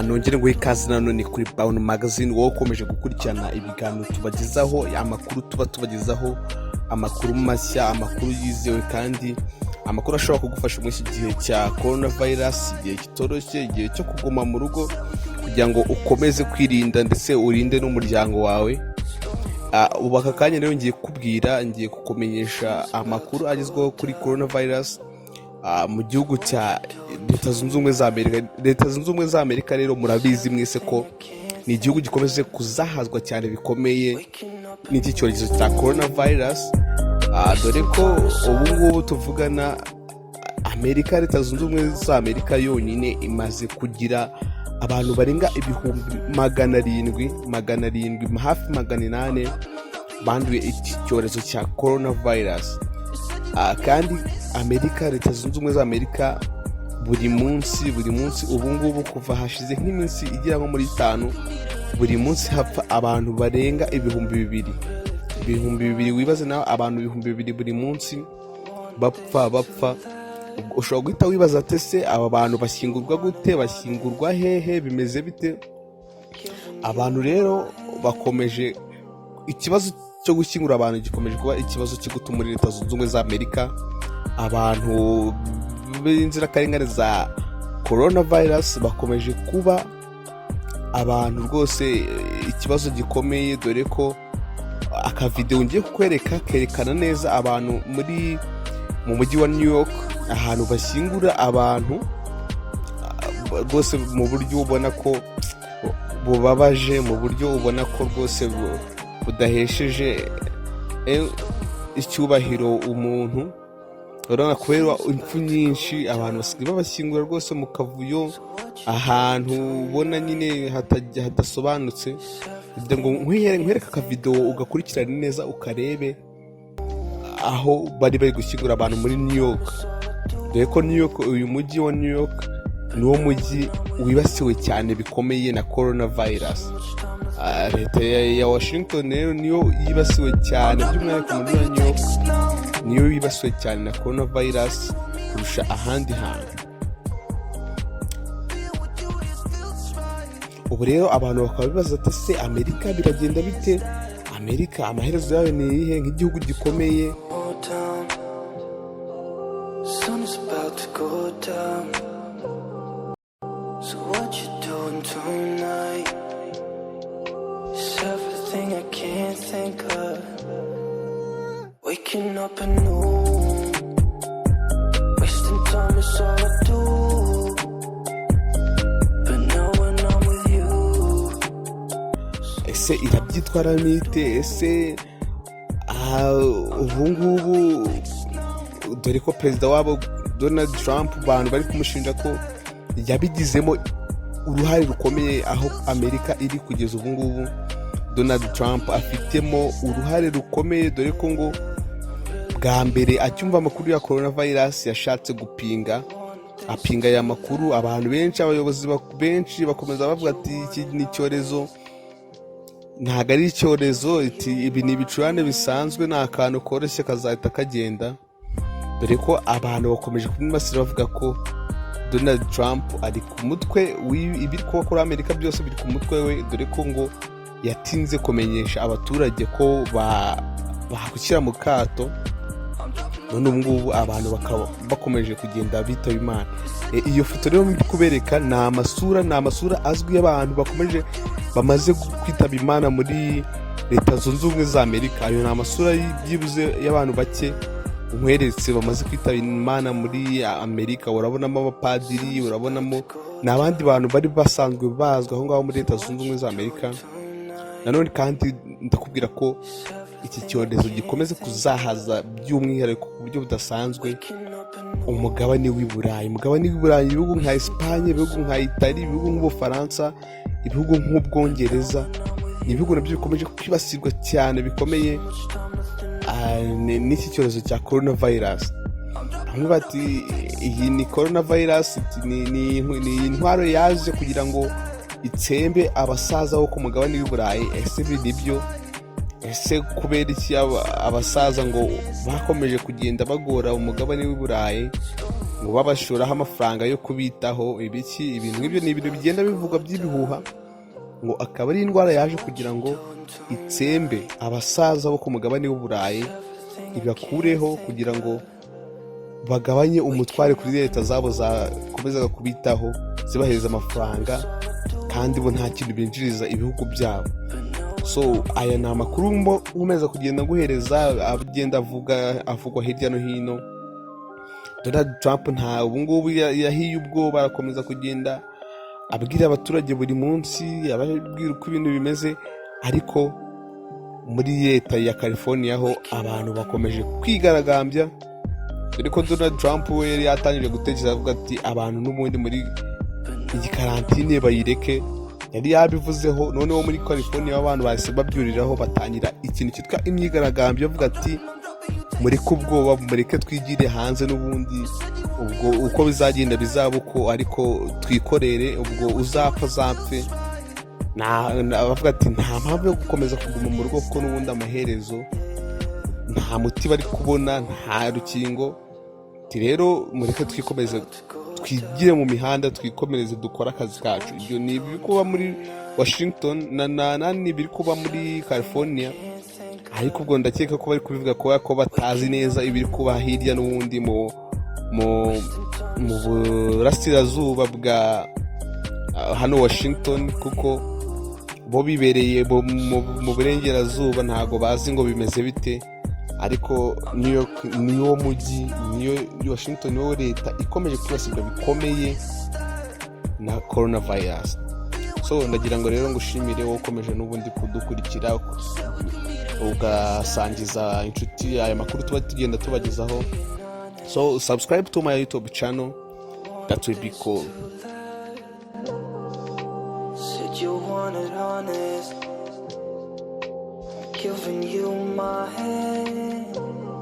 nongere ngo ikaze nanone kuri Brown Magazine, wowe ukomeje gukurikirana ibiganiro tubagezaho, amakuru tubagezaho, amakuru mashya, amakuru yizewe kandi amakuru ashobora kugufasha muri iki gihe cya coronavirus, igihe kitoroshye, igihe cyo kuguma mu rugo kugira ngo ukomeze kwirinda ndetse urinde n'umuryango wawe. Ubu aka kanya rero ngiye kukumenyesha amakuru agezweho kuri coronavirus mu gihugu cya Leta Zunze Ubumwe za Amerika. Leta Zunze Ubumwe za Amerika rero murabizi mwese ko ni igihugu gikomeje kuzahazwa cyane bikomeye n'iki cyorezo cya coronavirus, dore ko ubu ngubu tuvugana Amerika, Leta Zunze Ubumwe za Amerika yonyine imaze kugira abantu barenga ibihumbi 700 hafi 800 banduye iki cyorezo cya coronavirus. Kandi Amerika, Leta Zunze Ubumwe za Amerika buri munsi ubu ngubu kuva hashize nk'iminsi igera nko muri 5, buri munsi hapfa abantu barenga ibihumbi 2000. Wibaze nawe abantu 2000 buri munsi bapfa. Ushobora guhita wibaza ati se aba bantu bashyingurwa gute, bashyingurwa hehe, bimeze bite? Abantu rero bakomeje, ikibazo cyo gushyingura abantu gikomeje kuba ikibazo kigutu muri Leta Zunze Ubumwe za Amerika. Abantu b'inzirakarengane za coronavirus bakomeje kuba abantu rwose ikibazo gikomeye, dore ko akavideo ngiye kukwereka kerekana neza abantu mu mujyi wa New York, ahantu bashyingura abantu rwose mu buryo ubona ko bubabaje, mu buryo ubona ko rwose budahesheje icyubahiro umuntu. Urabona kubera impfu nyinshi abantu basigaye babashyingura rwose mu kavuyo, ahantu ubona nyine hadasobanutse. Kugira ngo nkwereke akavideo ugakurikirane neza ukarebe aho bari gushyingura abantu muri New York. Dore ko New York, uyu mujyi wa New York niwo mujyi wibasiwe cyane bikomeye na coronavirus. Leta ya Washington rero niyo yibasiwe cyane, by'umwihariko muri New York niyo yibasiwe cyane na coronavirus kurusha ahandi hantu. Ubu rero abantu bakaba bibaza ati se Amerika biragenda bite? Amerika amaherezo yayo ni iyihe nk'igihugu gikomeye? Waking up anew, wasting time is all I do, but now when I'm with you. Ese irabyitwara mite? Ese ubu ngubu dore ko perezida wabo Donald Trump abantu bari kumushinja ko yabigizemo uruhare rukomeye aho Amerika iri kugeza ubu ngubu. Donald Trump afitemo uruhare rukomeye, dore ko ngo bwa mbere acyumva amakuru ya coronavirus yashatse apinga aya makuru. Abantu benshi, abayobozi benshi bakomeza bavuga ati iki ni icyorezo, ntabwo ari icyorezo, ibi ni ibicurane bisanzwe, ni akantu koroshye kazahita kagenda. Dore ko abantu bakomeje kumwibasira bavuga ko Donald Trump ari ku mutwe ibiri kuba kuri Amerika byose biri ku mutwe we, dore ko ngo yatinze kumenyesha abaturage ko bahakukira mu kato. None ubu ngubu abantu bakaba bakomeje kugenda bitaba Imana. Iyo foto rero ndi kubereka ni amasura azwi y'abantu bamaze kwitaba Imana muri Leta Zunze Ubumwe za Amerika. Ayo ni amasura byibuze y'abantu bake nkweretse bamaze kwitaba Imana muri Amerika. Urabonamo abapadiri, urabonamo n'abandi bantu bari basanzwe bazwi aho ngaho muri Leta Zunze Ubumwe za Amerika. Nanone kandi ndakubwira ko iki cyorezo gikomeze kuzahaza by'umwihariko ku buryo budasanzwe umugabane w'i Burayi. Ibihugu nka Espagne, ibihugu nka Italy, ibihugu nk'Ubufaransa, ibihugu nk'Ubwongereza, ni ibihugu nabyo bikomeje kwibasirwa cyane bikomeye n'iki cyorezo cya coronavirus. Bamwe bati iyi ni coronavirus, ni intwaro yaje kugira ngo itsembe abasaza bo ku mugabane w'i Burayi. Ese nibyo? Ese kubera iki abasaza ngo bakomeje kugenda bagora umugabane w'i Burayi? ngo babashoraho amafaranga yo kubitaho ibiki. Ibintu nk'ibyo ni ibintu bigenda bivugwa by'ibihuha, ngo akaba ari indwara yaje kugira ngo itsembe abasaza bo ku mugabane w'Uburayi, ibakureho kugira ngo bagabanye umutware kuri leta zabo zakomezaga kubitaho zibahereza amafaranga, kandi bo nta kintu binjiriza ibihugu byabo. So aya ni amakuru nkomeza kugenda nguhereza agenda avugwa hirya no hino. Donald Trump nta ubungubu yahiye ubwoba, arakomeza kugenda abwira abaturage buri munsi, ababwira uko ibintu bimeze, ariko muri leta ya California ho abantu bakomeje kwigaragambya, dore ko Donald Trump we yari yatangije gutekereza avuga ati abantu n'ubundi muri iyi karantine bayireke. Yari yabivuzeho, noneho muri California abantu bahise babyuriraho batangira ikintu cyitwa imyigaragambyo, bavuga ati mureke ubwoba, mureke twigire hanze, n'ubundi ubwo uko bizagenda bizaba uko, ariko twikorere, ubwo uzapfa azapfe. Bavuga ati nta mpamvu yo gukomeza kuguma mu rugo, kuko n'ubundi amaherezo nta muti bari kubona, nta rukingo. Ati rero mureke twikomeze twigire mu mihanda, twikomereze dukora akazi kacu. Ibyo ni ibiri kuba muri Washington ni ibiri kuba muri California, ariko ubwo ndakeka ko bari kubivuga ko batazi neza ibiri kuba hirya n'ubundi mu burasirazuba bwa hano Washington, kuko bo bibereye mu burengerazuba, ntago bazi ngo bimeze bite. Ariko New York niwo mujyi, Washington niwo leta ikomeje kwibasirwa bikomeye na coronavirus. So ndagira ngo rero ngushimire wowe ukomeje n'ubundi kudukurikira, ugasangiza inshuti aya makuru tuba tugenda tubagezaho. So subscribe to my YouTube channel, that will be cool. Said you wanted honest, giving you my hand.